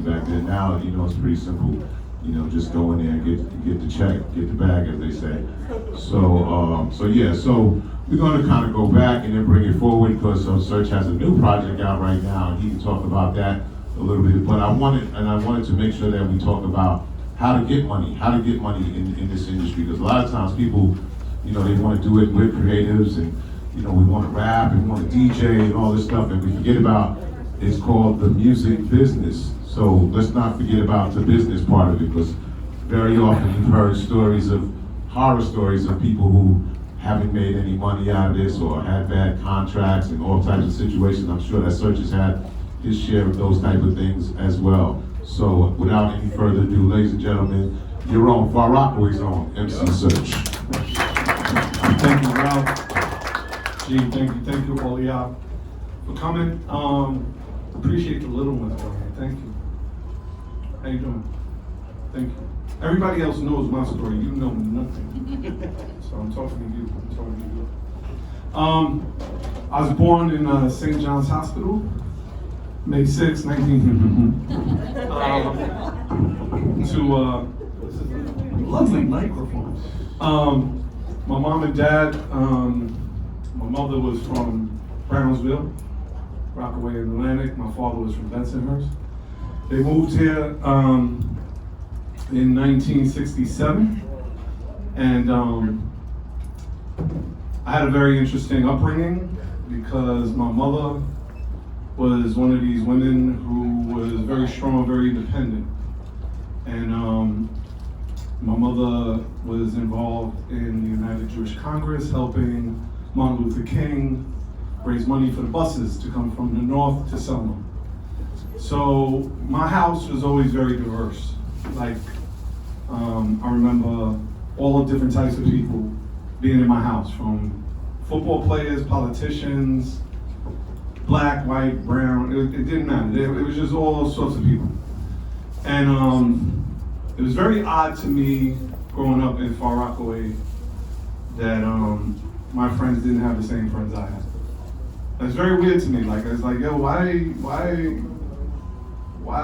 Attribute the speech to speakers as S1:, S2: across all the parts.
S1: back then. Now, it's pretty simple. Just go in there and get the check, get the bag, as they say. So we're going to kind of go back and then bring it forward because Serge has a new project out right now, and he can talk about that a little bit. But I wanted to make sure that we talk about how to get money in this industry, because a lot of times people, they want to do it with creatives, and we want to rap and we want to DJ and all this stuff, and we forget about it's called the music business. So let's not forget about the business part of it, because very often you've heard horror stories of people who haven't made any money out of this or had bad contracts and all types of situations. I'm sure that Serge has had his share of those type of things as well. So without any further ado, ladies and gentlemen, your own Far Rockaway's own MC Serge.
S2: Thank you, Ralph. Gee, thank you all y'all for coming. Appreciate the little ones out here. Thank you. How you doing? Thank you. Everybody else knows my story. You know nothing. So I'm talking to you. I was born in St. John's Hospital, May 6, 19. Lovely microphone. My mom and dad, my mother was from Brownsville, Rockaway and Atlantic. My father was from Bensonhurst. They moved here in 1967, and I had a very interesting upbringing because my mother was one of these women who was very strong, very independent, and my mother was involved in the United Jewish Congress, helping Martin Luther King raise money for the buses to come from the north to Selma. So my house was always very diverse. Like, I remember all the different types of people being in my house, from football players, politicians, black, white, brown, it didn't matter. It was just all sorts of people. And it was very odd to me growing up in Far Rockaway that my friends didn't have the same friends I had. It's very weird to me. Like, it's like, yo, why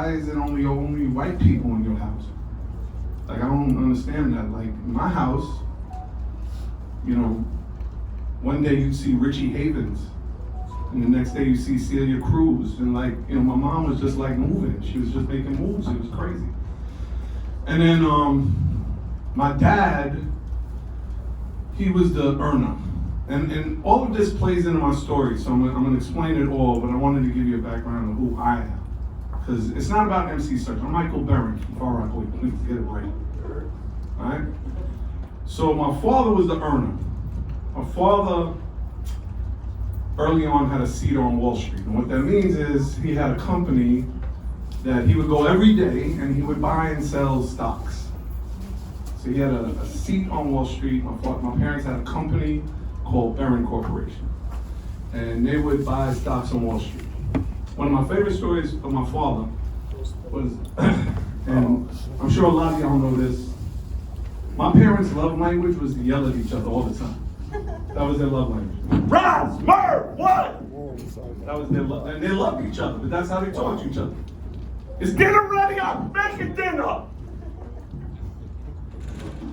S2: is it only white people in your house? Like, I don't understand that. Like, in my house, one day you'd see Richie Havens, and the next day you see Celia Cruz, and my mom was just like moving. She was just making moves. It was crazy. And then my dad, he was the earner. And all of this plays into my story, so I'm gonna explain it all, but I wanted to give you a background of who I am. Because it's not about MC Serge. I'm Michael Barron from Far Rockaway. Please get it right. All right? So my father was the earner. My father, early on, had a seat on Wall Street. And what that means is he had a company that he would go every day and he would buy and sell stocks. So he had a seat on Wall Street. My parents had a company called Barron Corporation. And they would buy stocks on Wall Street. One of my favorite stories of my father was, and I'm sure a lot of y'all know this, my parents' love language was to yell at each other all the time. That was their love language. Rise, Merv, what? That was their love, and they loved each other, but that's how they talked to each other. Is dinner ready? I'm making dinner.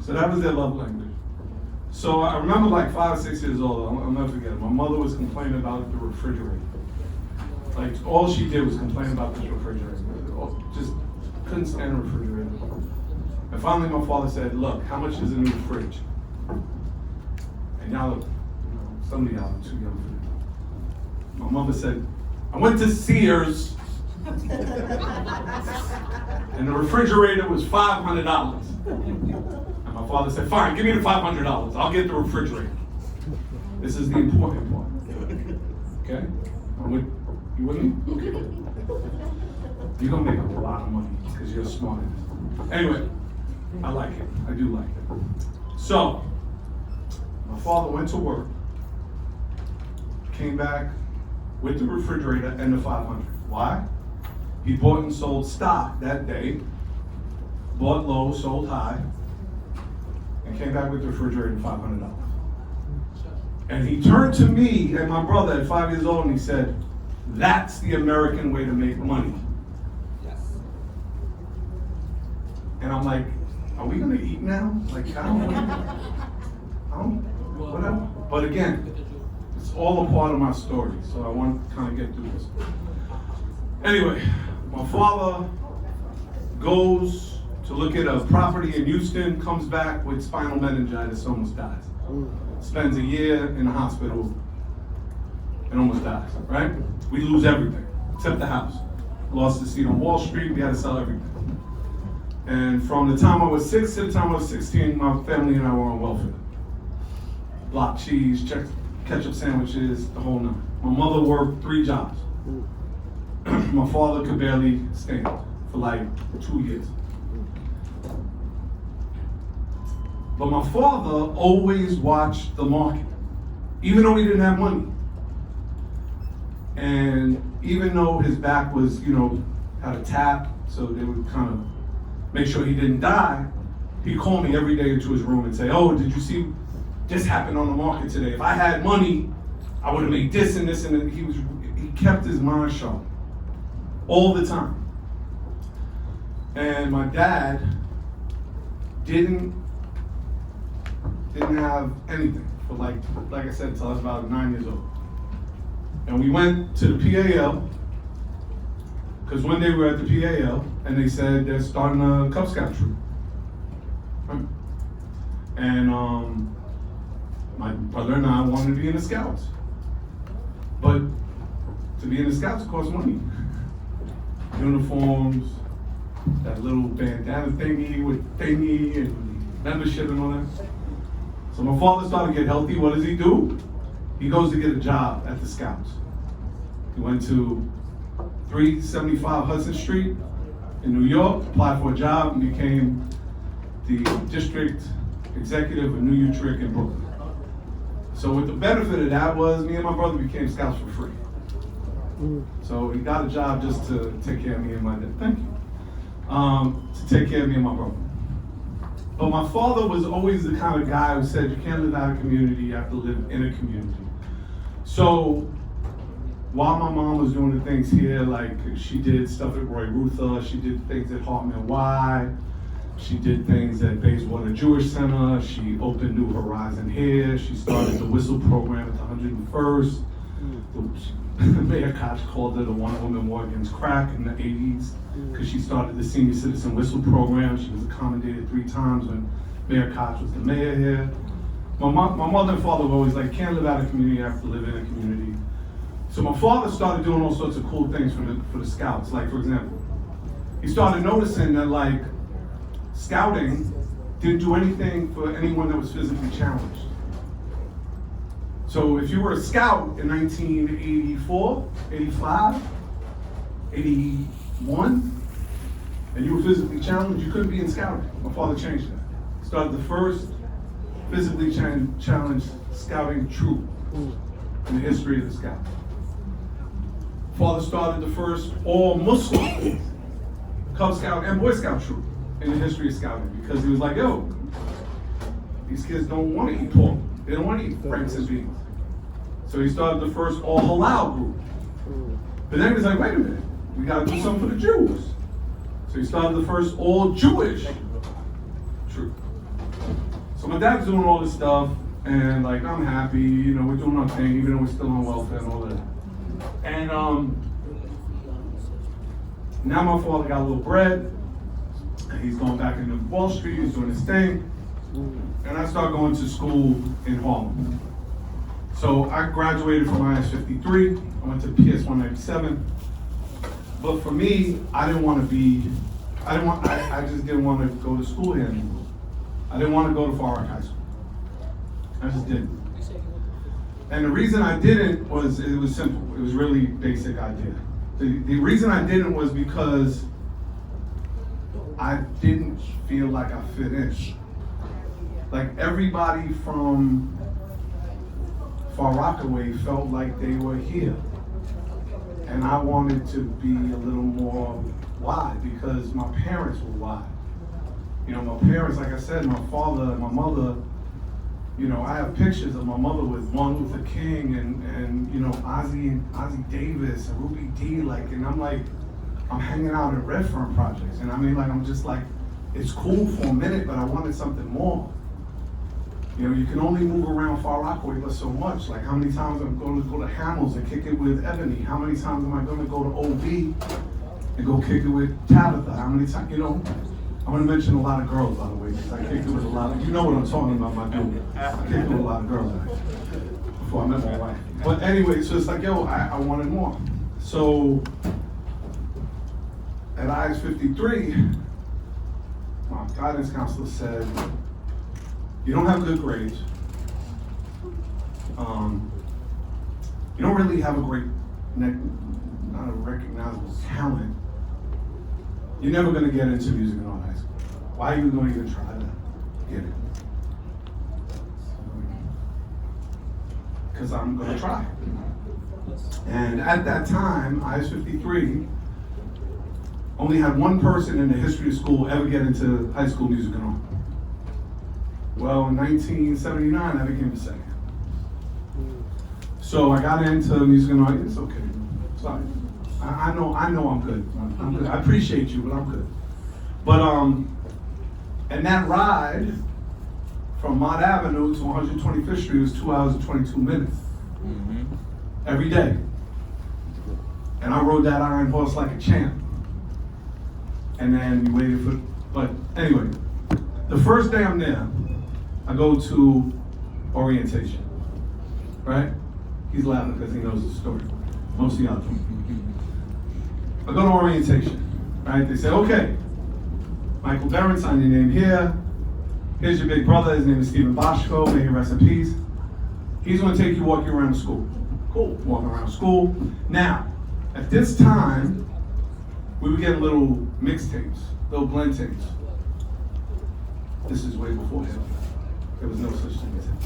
S2: So that was their love language. So I remember, like 5 or 6 years old, I'll never forget it. My mother was complaining about the refrigerator. Like, all she did was complain about this refrigerator. Just couldn't stand the refrigerator. And finally my father said, look, how much is a new fridge? And y'all, some of y'all are too young for this. My mother said, I went to Sears, and the refrigerator was $500. And my father said, fine, give me the $500. I'll get the refrigerator. This is the important part. Okay? You with me? Okay. You're gonna make a lot of money because you're smart. Anyway, I like it. I do like it. So, my father went to work, came back with the refrigerator and the 500. Why? He bought and sold stock that day, bought low, sold high, and came back with the refrigerator and $500. And he turned to me and my brother at 5 years old and he said, that's the American way to make money.
S3: Yes.
S2: And I'm like, are we gonna eat now? Like, I don't whatever. But again, it's all a part of my story, so I want to kind of get through this. Anyway, my father goes to look at a property in Houston, comes back with spinal meningitis, almost dies. Spends a year in the hospital and almost dies, right? We lose everything, except the house. Lost the seat on Wall Street, we had to sell everything. And from the time I was 6 to the time I was 16, my family and I were on welfare. Block cheese, ketchup sandwiches, the whole nine. My mother worked 3 jobs. My father could barely stand for like 2 years. But my father always watched the market, even though he didn't have money. And even though his back was, had a tap, so they would kind of make sure he didn't die, he'd call me every day into his room and say, oh, did you see this happened on the market today? If I had money, I would have made this and this and that. He kept his mind sharp all the time. And my dad didn't have anything for like I said, until I was about 9 years old. And we went to the PAL, because one day we were at the PAL, and they said they're starting a Cub Scout troop. Right? And my brother and I wanted to be in the Scouts. But to be in the Scouts costs money. Uniforms, that little bandana thingy with thingy and membership and all that. So my father started to get healthy. What does he do? He goes to get a job at the Scouts. He went to 375 Hudson Street in New York, applied for a job, and became the district executive of New Utrecht in Brooklyn. So what the benefit of that was, me and my brother became Scouts for free. So he got a job just to take care of me and my dad. Thank you. To take care of me and my brother. But my father was always the kind of guy who said, you can't live out of community, you have to live in a community. So while my mom was doing the things here, like she did stuff at Roy Ruther, she did things at Hartman Y, she did things at Bayswater Jewish Center, she opened New Horizon here, she started the Whistle program at the 101st. Mayor Koch called it a one-woman war against crack in the 80s because she started the Senior Citizen Whistle program. She was accommodated 3 times when Mayor Koch was the mayor here. My mother and father were always like, can't live out of community, you have to live in a community. So my father started doing all sorts of cool things for the Scouts. Like, for example, he started noticing that like Scouting didn't do anything for anyone that was physically challenged. So if you were a Scout in 1984, 85, 81, and you were physically challenged, you couldn't be in Scouting. My father changed that. Started the first physically challenged Scouting troop in the history of the Scouts. Father started the first all-Muslim Cub Scout and Boy Scout troop in the history of Scouting because he was like, yo, these kids don't want to eat pork. They don't want to eat franks and beans. So he started the first all-halal group. But then he was like, wait a minute, we got to do something for the Jews. So he started the first all-Jewish troop. So my dad's doing all this stuff, and like, I'm happy, we're doing our thing, even though we're still on welfare and all that. And now my father got a little bread, and he's going back into Wall Street, he's doing his thing. And I started going to school in Harlem. So I graduated from IS-53, I went to PS-197. But for me, I just didn't want to go to school here anymore. I didn't want to go to Far Rock High School. I just didn't. And the reason I didn't was, it was simple. It was really basic idea. The reason I didn't was because I didn't feel like I fit in. Like everybody from Far Rockaway felt like they were here. And I wanted to be a little more wide because my parents were wide. My parents, like I said, my father and my mother, I have pictures of my mother with Martin Luther King and Ozzie Davis and Ruby Dee, and I'm hanging out in Redfern projects. And I mean, I'm just like, it's cool for a minute, but I wanted something more. You know, you can only move around Far Rockaway but so much. Like, how many times I'm going to go to Hamels and kick it with Ebony? How many times am I going to go to OB and go kick it with Tabitha? How many times, you know? I'm going to mention a lot of girls, by the way, because I kicked it with a lot of, you know what I'm talking about, my dude. I kicked it with a lot of girls before I met my wife. But anyway, so it's like, yo, I wanted more. So, at IS 53, my guidance counselor said, you don't have good grades. You don't really have a great, not a recognizable talent. You're never gonna get into music in high school. Why are you gonna even try to get it? Because I'm gonna try. And at that time, IS 53 only had one person in the history of school ever get into high school music and art. Well, in 1979, I became the second. So I got into music and art. It's okay. Sorry. I know I'm good. I'm good. I appreciate you, but I'm good. But and that ride from Mott Avenue to 125th Street was 2 hours and 22 minutes. Every day. And I rode that iron horse like a champ. And then we waited for, but anyway, the first day I'm there, I go to orientation, right? He's laughing because he knows the story. Most of y'all don't. I go to orientation, right? They say, okay, Michael Barron, sign your name here. Here's your big brother, his name is Stephen Boschko, may he rest in peace. He's gonna take you, walk you around the school. Cool, walking around school. Now, at this time, we were getting little mixtapes, little blend tapes. This is way before him. There was no such thing as him.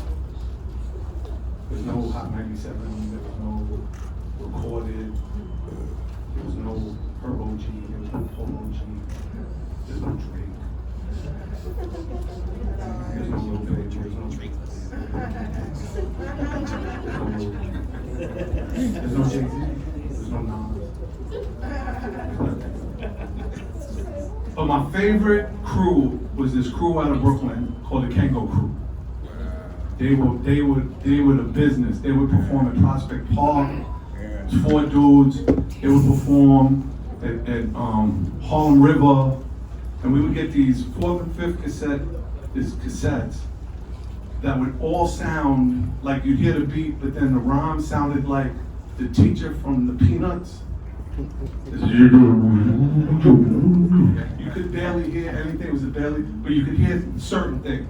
S2: There was no Hot 97, there was no recorded, there was no Herb OG, there was no Paul OG, there's no Drake. There's no Lil Baby, there's no Drake. There's no Jay-Z, there's no Nas. But my favorite crew was this crew out of Brooklyn called the Kango Crew. They were the business. They would perform at Prospect Park. It was 4 dudes. They would perform at Harlem River, and we would get these 4th and 5th cassettes that would all sound like you'd hear the beat, but then the rhyme sounded like the teacher from the Peanuts. You could barely hear anything. It was but you could hear certain things.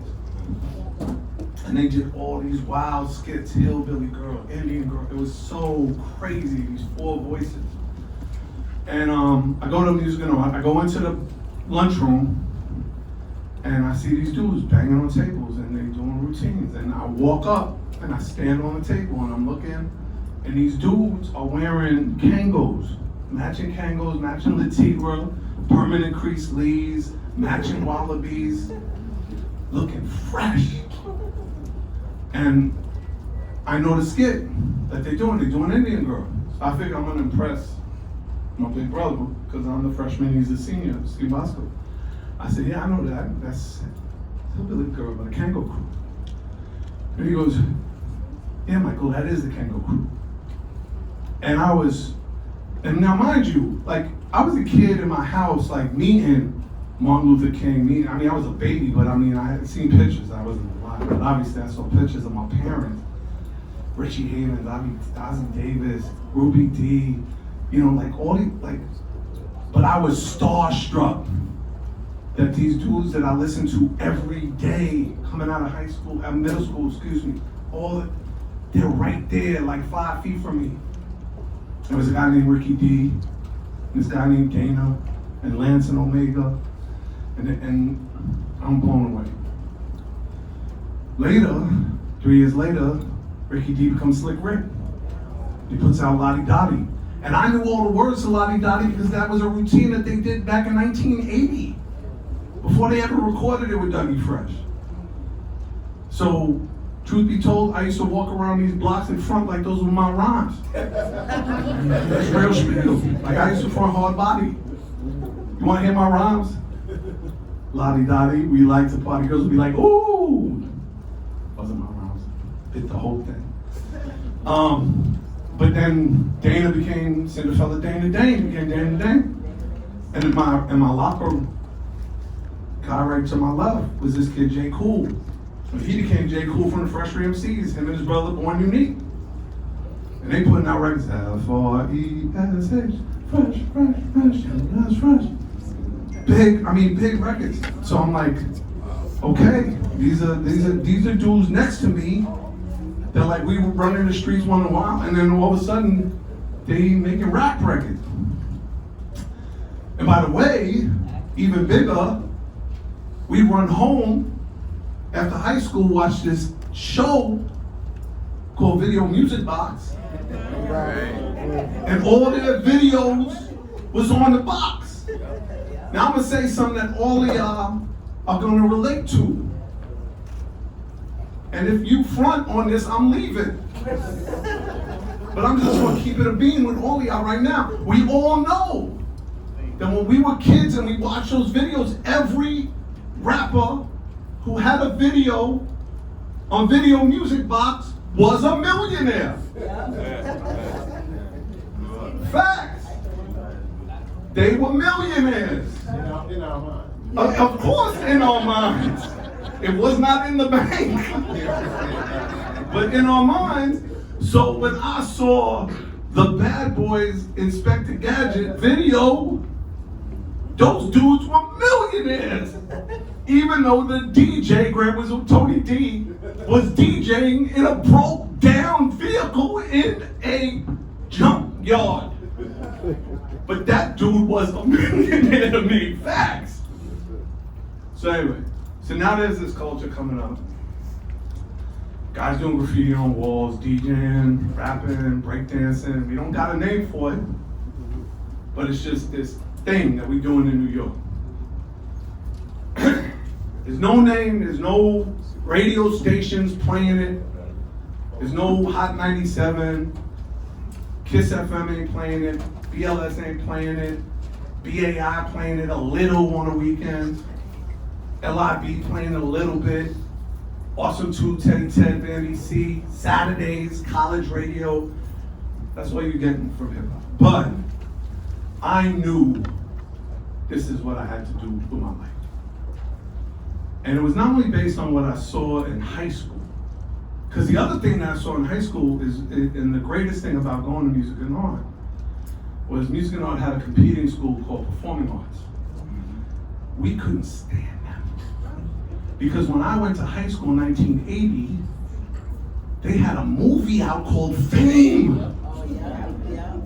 S2: And they did all these wild skits, hillbilly girl, Indian girl. It was so crazy, these 4 voices. And I go to music and art. I go into the lunchroom and I see these dudes banging on tables and they doing routines. And I walk up and I stand on the table and I'm looking, and these dudes are wearing Kangos, matching Latigra, permanent crease Lees, matching Wallabies, looking fresh. And I know the skit that they're doing Indian Girl. So I figure I'm gonna impress my big brother, because I'm the freshman, he's the senior, Steve Bosco. I said, yeah, I know that. That's Hillbilly Girl by the Kango Crew. And he goes, yeah, Michael, that is the Kango Crew. And now mind you, like, I was a kid in my house, like, meeting Martin Luther King. I was a baby, but I had seen pictures. I wasn't alive, but obviously I saw pictures of my parents. Richie Havens, Dazzy Davis, Ruby D, all these, but I was starstruck that these dudes that I listened to every day coming out of middle school, they're right there, like 5 feet from me. There was a guy named Ricky D, this guy named Dana, and Lance and Omega, and I'm blown away. Later, 3 years later, Ricky D becomes Slick Rick. He puts out Lottie Dottie. And I knew all the words to Lottie Dottie because that was a routine that they did back in 1980, before they ever recorded it with Dougie Fresh. So, truth be told, I used to walk around these blocks in front like those were my rhymes. That's real spiel. Like, I used to front hard body. You wanna hear my rhymes? la-di-da-di. We like to party. Girls would be like, ooh. Wasn't my rounds. Hit the whole thing. But then Dana became Cinderfella Dana Dane, became Dana Dane. And in my locker, guy right to my left was this kid, J. Cool. And he became J. Cool from the Fresh MCs, him and his brother, Born Unique. And they putting out records, F-R-E-S-H, fresh. Big records. So I'm like, okay, these are dudes next to me. They're like, we were running the streets once in a while, and then all of a sudden, they making rap records. And by the way, even bigger, we run home after high school, watch this show called Video Music Box. And all their videos was on the box. Now I'm gonna say something that all of y'all are gonna relate to. And if you front on this, I'm leaving. But I'm just gonna keep it a bean with all of y'all right now. We all know that when we were kids and we watched those videos, every rapper who had a video on Video Music Box was a millionaire. Facts. They were millionaires.
S1: In our mind.
S2: Of course, in our minds. It was not in the bank. But in our minds. So when I saw the Bad Boys Inspector Gadget video, those dudes were millionaires. Even though the DJ, Grant was Tony D, was DJing in a broke down vehicle in a junkyard. But that dude was a millionaire to me. Facts. So anyway, so now there's this culture coming up. Guys doing graffiti on walls, DJing, rapping, breakdancing. We don't got a name for it, but it's just this thing that we're doing in New York. There's no name, there's no radio stations playing it. There's no Hot 97. Kiss FM ain't playing it. BLS ain't playing it. BAI playing it a little on the weekends. LIB playing it a little bit. Awesome 2, Teddy Ted, NBC, Saturdays, college radio. That's what you're getting from hip hop. But I knew this is what I had to do with my life. And it was not only based on what I saw in high school, because the other thing that I saw in high school is, and the greatest thing about going to Music and Art, was Music and Art had a competing school called Performing Arts. We couldn't stand that. Because when I went to high school in 1980, they had a movie out called Fame.
S3: Oh, yeah.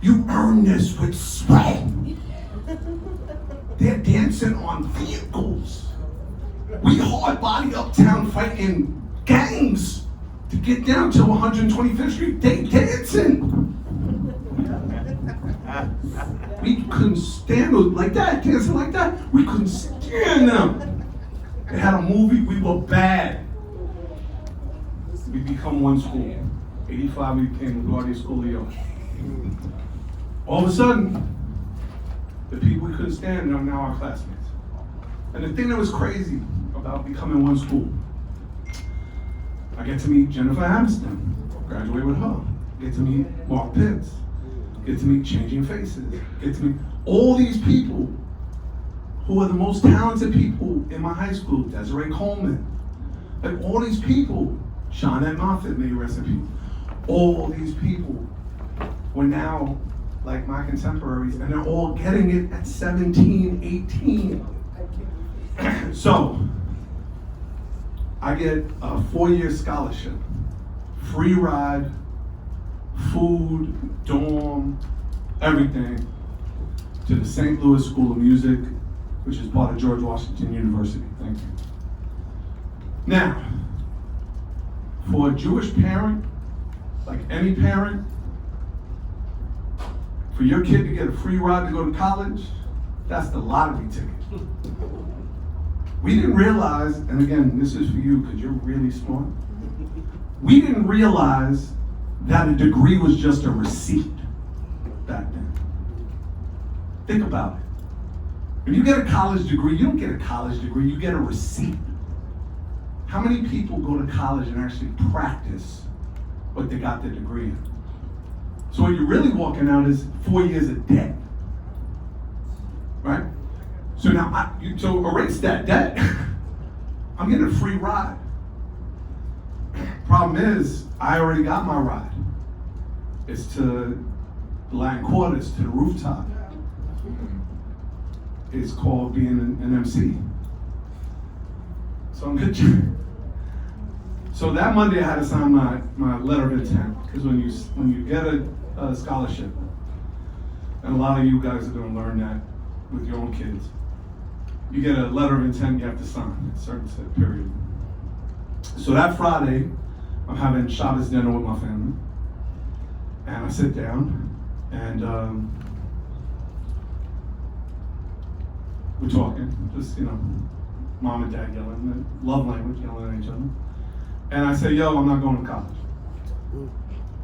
S2: You earn this with sweat. They're dancing on vehicles. We hard body uptown fighting gangs to get down to 125th Street. They dancing. We couldn't stand them like that, dancing like that. We couldn't stand them. They had a movie, we were bad. We become one school. 85, we became LaGuardia School of the Arts. All of a sudden, the people we couldn't stand are now our classmates. And the thing that was crazy about becoming one school, I get to meet Jennifer Aniston, graduate with her. Get to meet Mark Pitts. Get to meet Changing Faces. Get to meet all these people who are the most talented people in my high school. Desiree Coleman. Like all these people, Shawnette Moffett, may rest in peace. All these people were now like my contemporaries, and they're all getting it at 17, 18. So, I get a 4-year scholarship, free ride, food, dorm, everything, to the St. Louis School of Music, which is part of George Washington University. Thank you. Now, for a Jewish parent, like any parent, for your kid to get a free ride to go to college, that's the lottery ticket. We didn't realize, and again, this is for you because you're really smart. We didn't realize that a degree was just a receipt back then. Think about it. When you get a college degree, you don't get a college degree, you get a receipt. How many people go to college and actually practice what they got their degree in? So what you're really walking out is 4 years of debt, right? So now, so erase that debt. I'm getting a free ride. Problem is, I already got my ride. It's to the Latin Quarter, it's to the rooftop. It's called being an MC. So I'm good. So that Monday I had to sign my letter of intent, because when you get a scholarship, and a lot of you guys are going to learn that with your own kids, you get a letter of intent you have to sign, a certain period. So that Friday, I'm having Shabbos dinner with my family, and I sit down, and we're talking, just, mom and dad yelling, love language, yelling at each other. And I say, yo, I'm not going to college.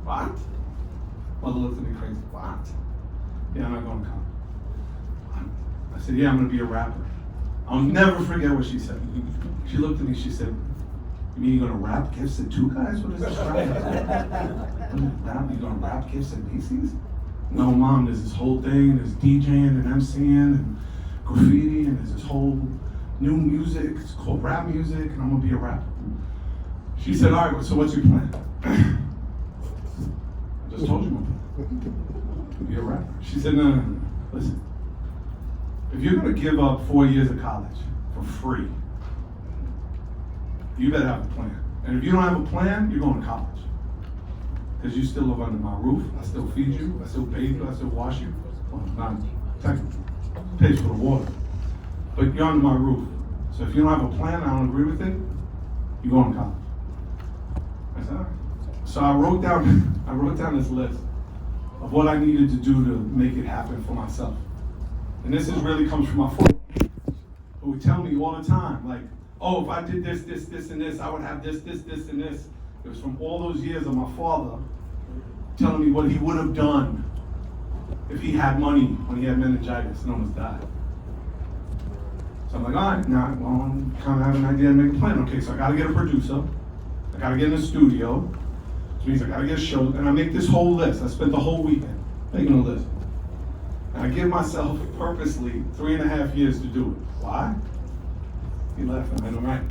S2: What? Mother looked at me crazy. What? Yeah, I'm not going to college. What? I said, yeah, I'm going to be a rapper. I'll never forget what she said. She looked at me, she said, you mean you're going to rap gifts at Two Guys? What is this rap? You're going to rap gifts at Macy's? No, Mom, there's this whole thing, there's DJing and MCing and graffiti, and there's this whole new music, it's called rap music, and I'm going to be a rapper. She said, all right, so what's your plan? I just told you my plan. Be a rapper. She said, no, listen. If you're going to give up 4 years of college for free, you better have a plan. And if you don't have a plan, you're going to college. Because you still live under my roof, I still feed you, I still bathe you, I still wash you. Well, not technically. Pays for the water. But you're under my roof. So if you don't have a plan, I don't agree with it, you're going to college. I said, all right. So I wrote down this list of what I needed to do to make it happen for myself. And this really comes from my father, who would tell me all the time, like, oh, if I did this, this, this, and this, I would have this, this, this, and this. It was from all those years of my father telling me what he would have done if he had money when he had meningitis and almost died. So I'm like, all right, now I'm kind of having an idea to make a plan. Okay, so I got to get a producer. I got to get in the studio. Which means I got to get a show. And I make this whole list. I spent the whole weekend making a list. And I give myself purposely 3.5 years to do it. Why? He laughing, I know, right?